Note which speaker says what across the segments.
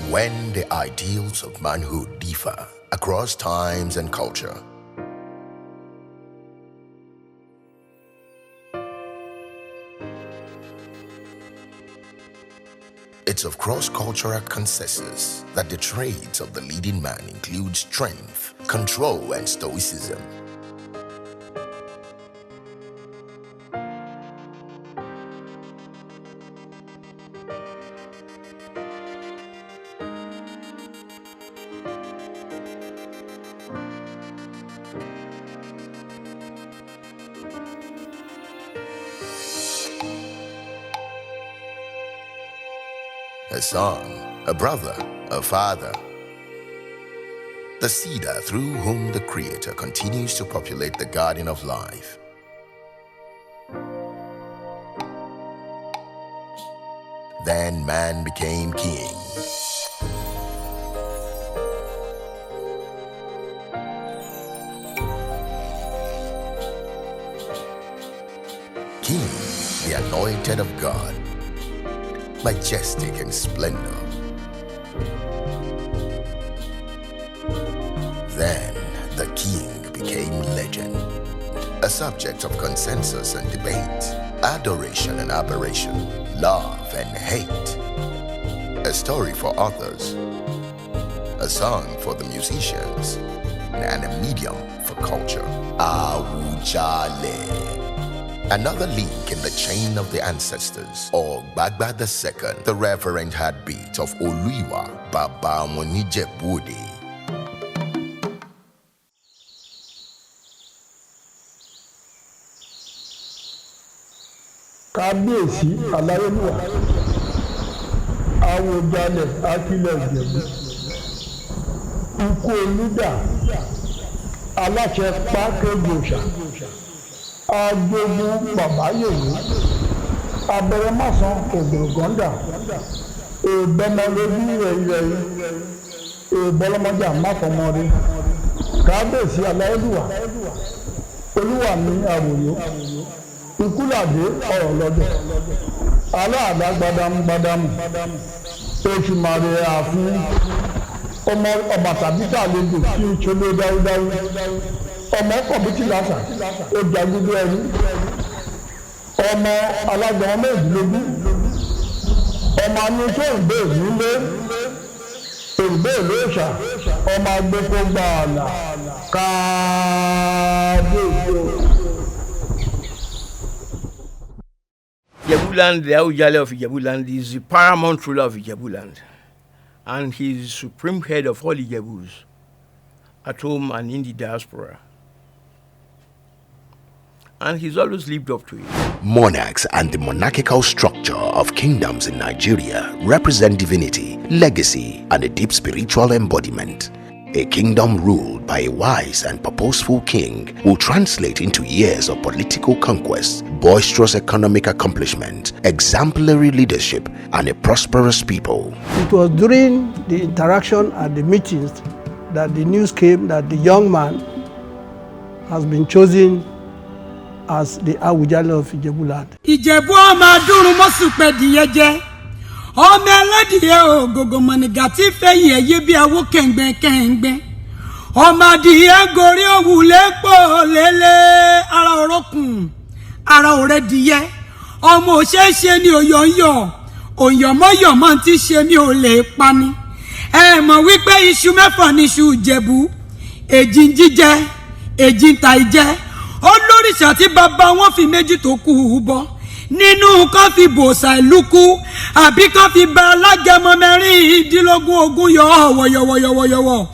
Speaker 1: When the ideals of manhood differ across times and culture, it's of cross-cultural consensus that the traits of the leading man include strength, control, and stoicism. A son, a brother, a father. The seeder through whom the Creator continues to populate the garden of life. Then man became king. King, the anointed of God, majestic in splendor. Then the king became legend, a subject of consensus and debate, adoration and aberration, love and hate, a story for authors, a song for the musicians, and a medium for culture. Awujale. Another link in the chain of the ancestors, or Gbagba II, the reverent heartbeat of Oluiwa Baba Ijebulan.
Speaker 2: Kábíyèsí Aláyélúwà Awujale of Ijebulan Ikú Olúdà Aláṣẹ Pákéjòṣà Ajogun Bàbáyèwé Abẹrẹmásán Ògbòrògọ́ndà Èbẹmọlójú Rẹ̀yẹ̀yẹ̀ Èbọlọmọjà Máfọmọrí Kábíyèsí Aláyélúwà Olúwa mi àwòyó Ikúlàdé ọ̀rọ̀ lọ́dọ̀ aláàdá gbadamu Èṣùmàrè ààfin ọmọ Ọbàtálá lẹ́dọ̀ tí ó ṣolé dáúdáú ọmọ kọ̀bítì lásà ó jagudu ẹrú ọmọ alágbọ̀n ọmọ ìdílógún ọmọ anúṣẹ́ ìgbé nílé ìgbé ìlóòṣà ọmọ agbẹ́kọ̀ gbààlà káàdéjò.
Speaker 3: Ijebuland, the Awujale of Ijebuland, is the paramount ruler of Ijebuland, and he is the supreme head of all Ijebus, at home and in the diaspora. And he's always lived up to it.
Speaker 1: Monarchs and the monarchical structure of kingdoms in Nigeria represent divinity, legacy, and a deep spiritual embodiment. A kingdom ruled by a wise and purposeful king will translate into years of political conquest, boisterous economic accomplishment, exemplary leadership, and a prosperous people.
Speaker 4: It was during the interaction at the meetings that the news came that the young man has been chosen as the Awujale of Ijebuland.
Speaker 5: Ìjẹ̀bú ọmọ adúrún mọ́sùpẹ̀ dìyẹ jẹ́ ọmọ ẹlẹ́dìyẹ ògògò mọ̀nìgà tí fẹ̀yìn ẹ̀yẹ bí awó kẹ̀ǹgbẹ̀kẹ̀ǹgbẹ̀ ọmọ adìyẹ gorí òwúlé pò lélẹ̀ ara òrókùn ara òrẹ́ dìyẹ ọmọ òṣèṣe ni òyọ̀ǹyọ̀ òyọ̀mọ́yọ̀mọ́ ti ṣe mi ò lè pani ẹ mọ̀ wípé iṣu mẹ́fà ní iṣu Ìjẹ̀bú èjì ń jíjẹ èjì ń ta ìjẹ olóríṣà tí bàbá wọn fi méjì tó kù bọ nínú kan fi bòòsà ìlú kú àbí kan fi ba alágẹmọ mẹ́rìndínlógún ogún yọ wọ̀yọ̀wọ̀yọ̀wọ̀yọ̀wọ̀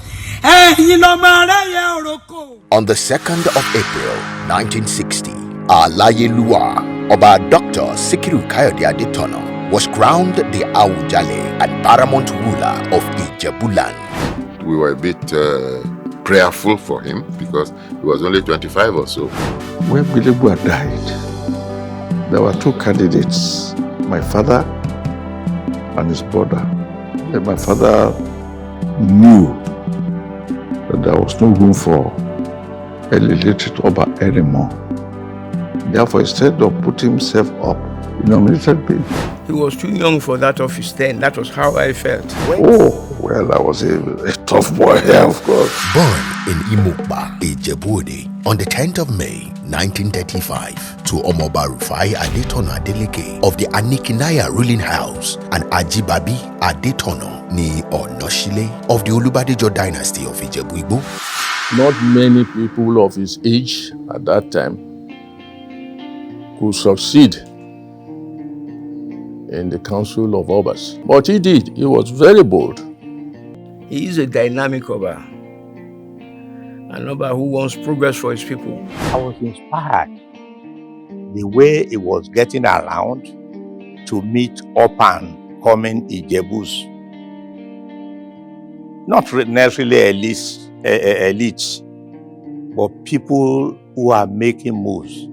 Speaker 5: ẹ̀yin lọ́mọ arẹ́yẹ òrókò.
Speaker 1: On the 2nd of April 1960, Alayeluwa Oba Dr. Sikiru Kayode Adetona was crowned the Awujale and paramount ruler of Ijebuland.
Speaker 6: We were a bit prayerful for him because he was only 25 or so.
Speaker 7: When Ijebuland died, there were two candidates, my father and his brother. And my father knew that there was no room for a literate Oba anymore. Therefore, instead of putting himself up, nominated me.
Speaker 3: He was too young for that office then. That was how I felt.
Speaker 7: Oh, well, I was a tough boy, yeah, of course.
Speaker 1: Born in Imokpa, Ijebuland, on the 10th of May, 1935, to Omoba Rufai Adetona Adeleke of the Anikinaya ruling house and Ajibabi Adetono ni Onoshile of the Olubadejo dynasty of Ijebu-Igbo.
Speaker 7: Not many people of his age at that time could succeed in the Council of Obas. But he did. He was very bold.
Speaker 3: He is a dynamic Oba. An Oba who wants progress for his people.
Speaker 8: I was inspired the way he was getting around to meet up and coming Ijebus. Not necessarily elites, but people who are making moves,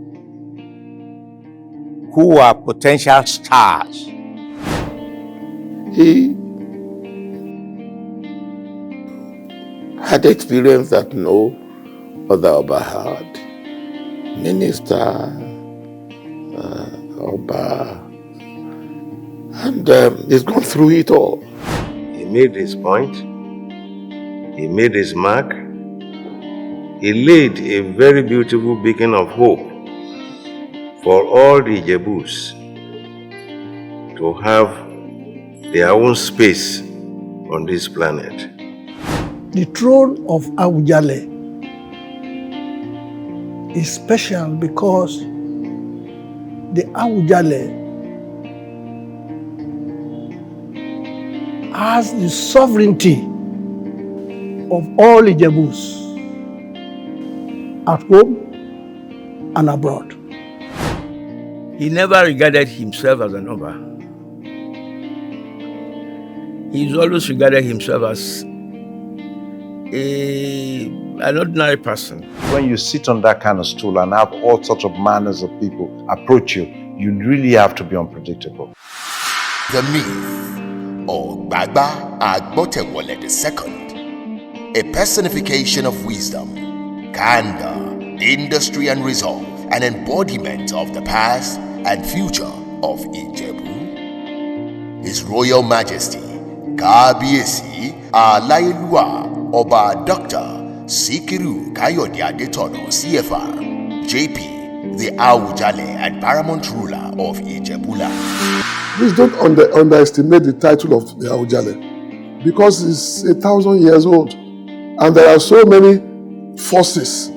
Speaker 8: who are potential stars.
Speaker 6: He had experience that no other Oba had. Minister, Oba, and he's gone through it all.
Speaker 9: He made his point, he made his mark, he laid a very beautiful beacon of hope for all the Ijebus to have their own space on this planet.
Speaker 4: The throne of Awujale is special because the Awujale has the sovereignty of all Ijebus at home and abroad.
Speaker 3: He never regarded himself as an Oba. He's always regarded himself as an ordinary person.
Speaker 8: When you sit on that kind of stool and have all sorts of manners of people approach you, you really have to be unpredictable.
Speaker 1: The myth, or Gbagba Agbotewole II, a personification of wisdom, candor, industry and resolve, an embodiment of the past and future of Ijebu. His Royal Majesty, Kábíyèsí Aláyélúwà Ọba Dr. Sikiru Kayode Adetono CFR, JP, the Awujale and paramount ruler of Ijebuland.
Speaker 10: Please don't underestimate the title of the Awujale, because it's 1,000 years old and there are so many forces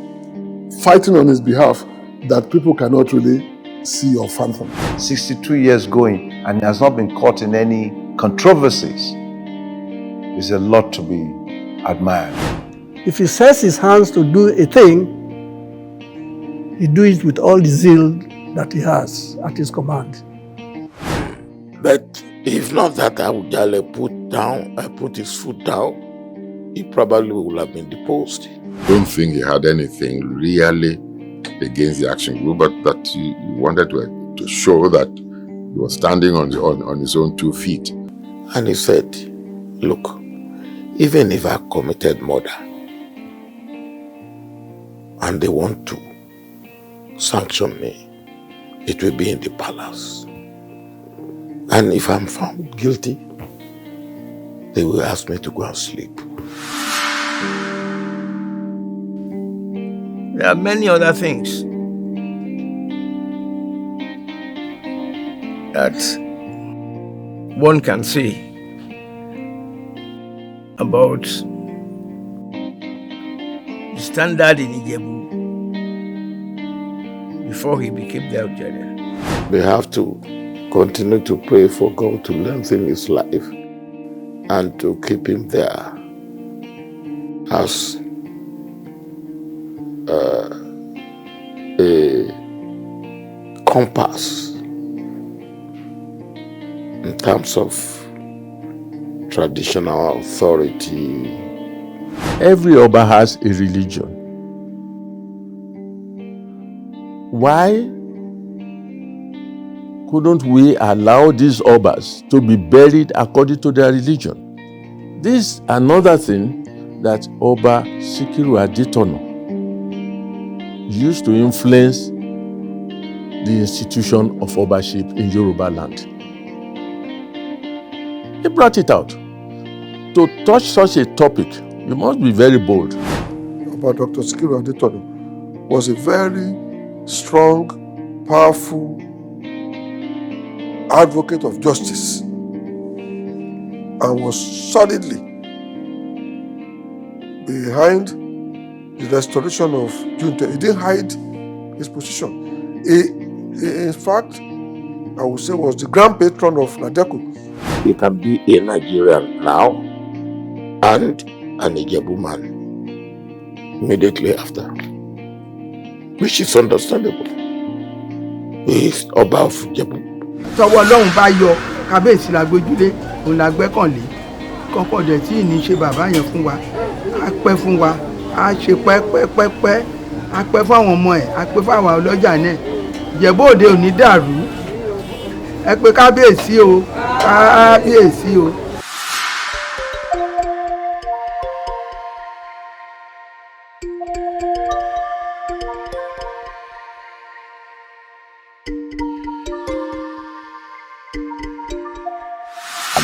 Speaker 10: fighting on his behalf that people cannot really see or fathom.
Speaker 8: 62 years going and he has not been caught in any controversies. It's a lot to be admired.
Speaker 4: If he sets his hands to do a thing, he do it with all the zeal that he has at his command.
Speaker 6: But if not that Awujale put his foot down, he probably would have been deposed. I don't think he had anything really against the action group, but that he wanted to show that he was standing on his own 2 feet.
Speaker 9: And he said, look, even if I committed murder and they want to sanction me, it will be in the palace. And if I'm found guilty, they will ask me to go and sleep.
Speaker 3: There are many other things that one can say about the standard in Ijebu before he became the Awujale.
Speaker 9: We have to continue to pray for God to lengthen his life and to keep him there as a compass in terms of traditional authority.
Speaker 7: Every Oba has a religion. Why couldn't we allow these Obas to be buried according to their religion? This is another thing that Oba Sikiru Adetono used to influence the institution of Obership in Yoruba land. He brought it out. To touch such a topic, you must be very bold.
Speaker 10: But Dr. Sikiru Adetona was a very strong, powerful advocate of justice and was solidly behind the restoration of Junta. He didn't hide his position. He, in fact, I would say was the grand patron of Nadeco.
Speaker 6: You can be a Nigerian now and an Ijebu man immediately after, which is understandable. He is Oba of Ijebu.
Speaker 3: Tọwọ́ Ọlọ́run bá yọ kábíyèsí la gbójúlé òun la gbẹ́kànlé kọ́kọ́ dẹ̀ tí ì ní ṣe bàbá yẹn fún wa á pẹ́ fún wa á ṣe pẹ́pẹ́pẹ́pẹ́ á pẹ́ fún àwọn ọmọ ẹ̀ á pẹ́ fún àwọn ọlọ́jà náà Ìjẹ̀bú Òde ò ní dàrú ẹ pé kábíyèsí o kábíyèsí o.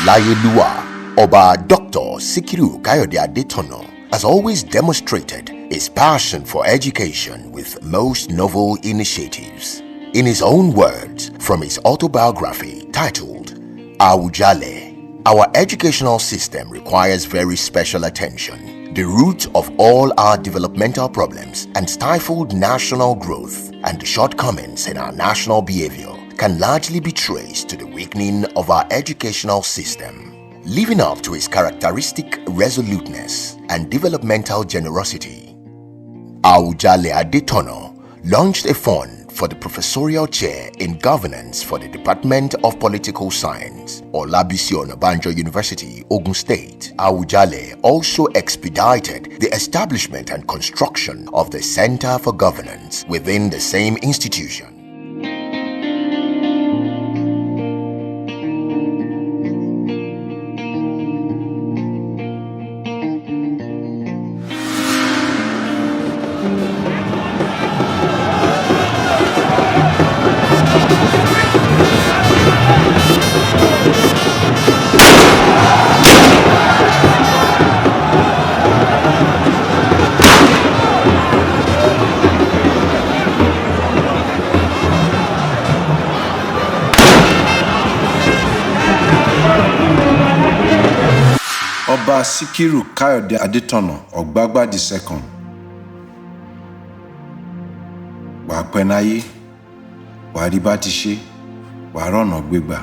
Speaker 1: Alayeluwa, Oba Dr. Sikiru Adetona has always demonstrated his passion for education with most novel initiatives. In his own words, from his autobiography titled Awujale, our educational system requires very special attention. The root of all our developmental problems and stifled national growth and the shortcomings in our national behavior can largely be traced to the weakening of our educational system. Living up to his characteristic resoluteness and developmental generosity, Awujale Adetona launched a fund for the professorial chair in governance for the Department of Political Science, Olabisi Onabanjo University, Ogun State. Awujale also expedited the establishment and construction of the Center for Governance within the same institution.
Speaker 11: Oba Sikiru Adetona Ogbagba II. Wà pẹ́ náyé, wà rí bá ti ṣe, wà rọ̀nà gbégbà.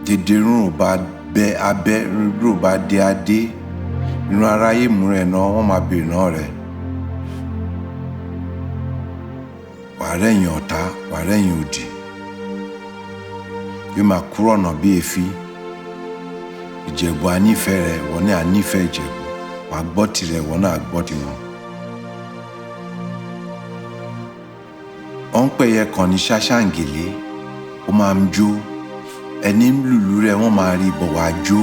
Speaker 11: Dédé rún ò bá bẹ́ abẹ́ rún ò bá dé adé, inú aráyé mú rẹ̀ náà wọ́n máa bèèrè náà rẹ̀. Wà rẹ̀yìn ọ̀tá, wà rẹ̀yìn òdì. Yóò máa kúrò ọ̀nà bí èéfì. Ìjẹ̀bú anífẹ́ rẹ̀ wọ́n ní anífẹ́ Ìjẹ̀bú, wà gbọ́ tirẹ̀ wọ́n náà gbọ́ tiwọn. Wọ́n pẹ̀yẹ kàn ní ṣáṣáǹgèlé, ó máa ń jó, ẹni ń lùlù rẹ̀ wọ́n máa rí bọ̀ wá jó,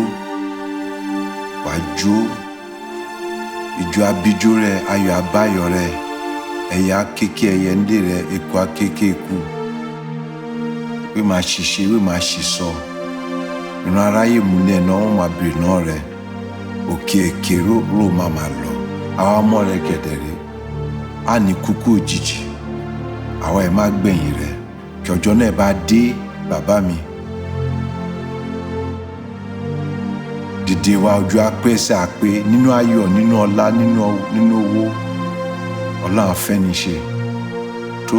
Speaker 11: ìjọ abíjó rẹ̀ ayọ̀ abáyọ̀ rẹ̀, ẹ̀yà akéké ẹyẹ ńdè rẹ̀ eku akéké eku, wí máa ṣiṣẹ́ wí máa ṣìṣọ. Inú aráyé múlẹ̀ náà wọ́n máa bèrè náà rẹ̀, òkè èké ró máa lọ. Àwọn ọmọ rẹ̀ gẹ̀dẹ̀rẹ̀ á ní kúkú òjijì, àwọn ẹ̀ má gbẹ̀yìn rẹ̀ kí ọjọ́ náà bá dé bàbá mi. Dìde wa ojú apẹ́ sí àpé nínú ayọ̀ nínú ọlá nínú owó Ọlọ́run afẹ́niṣe tó.